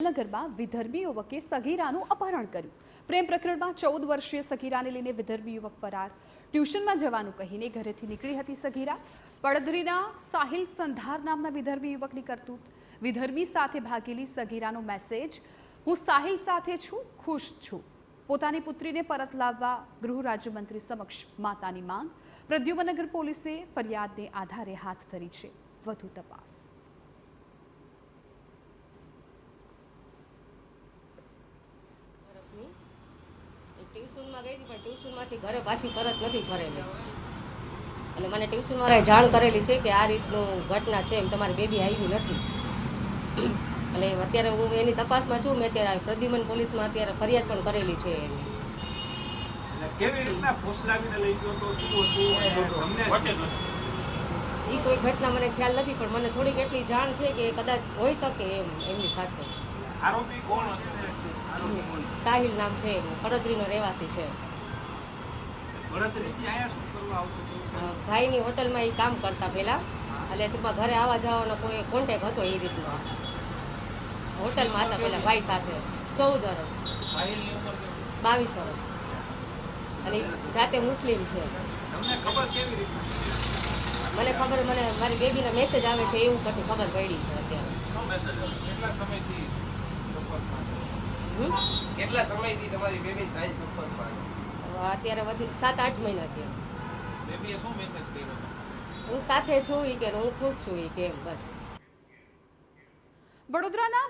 સુરેન્દ્રનગરમાં વિધર્મી યુવકે સગીરાનું અપહરણ કર્યું। પ્રેમ પ્રકરણમાં 14 વર્ષીય સગીરાને લઈને વિધર્મી યુવક ફરાર। ટ્યુશનમાં જવાનું કહીને ઘરેથી નીકળી હતી સગીરા। પડદરીના સાહિલ સંધાર નામના વિધર્મી યુવકની કરતૂત। વિધર્મી સાથે ભાગેલી સગીરાનો મેસેજ, હું સાહિલ સાથે છું, ખુશ છું। પોતાની પુત્રીને પરત લાવવા ગૃહ રાજ્યમંત્રી સમક્ષ માતાની માંગ। પ્રદ્યુમનગર પોલીસે ફરિયાદને આધારે હાથ ધરી છે વધુ તપાસ। ટ્યુશનમાં ગઈ હતી, પણ ટ્યુશનમાંથી ઘરે પાછી પરત નથી ફરેલી। એટલે મને ટ્યુશનવાળાએ જાણ કરેલી છે કે આ રીતનું ઘટના છે, એમ તમારી બેબી આવી નથી। એટલે અત્યારે હું એની તપાસમાં છું। મેં અત્યારે પ્રદ્યુમન પોલીસમાં અત્યારે ફરિયાદ પણ કરેલી છે એની। એ કોઈ ઘટના મને ખ્યાલ નથી, પણ મને થોડીક એટલી જાણ છે કે કદાચ હોઈ શકે એમ એમની સાથે। આરોપી કોણ છે? સાહિલ નામ છે, પડદરીનો રહેવાસી છે। ભાઈની હોટલમાં એ કામ કરતા પહેલા, એટલે ટૂંકમાં ઘરે આવવા જવાનો કોઈ કોન્ટેક હતો એ રીતનો। હોટલમાં હતા પહેલા ભાઈ સાથે 14 વર્ષ, 22 વર્ષ, અને જાતે મુસ્લિમ છે। મને ખબર, મને મારી બેબીના મેસેજ આવે છે એવું પરથી ખબર પડી છે અત્યારે। કેટલા સમયથી તમારી બેબી સાહિલ સંપર્કમાં? અત્યારે 7-8 મહિના થયા। બેબીએ શું મેસેજ કર્યો? હું સાથે છું કે હું ખુશ છું કે બસ। વડોદરાના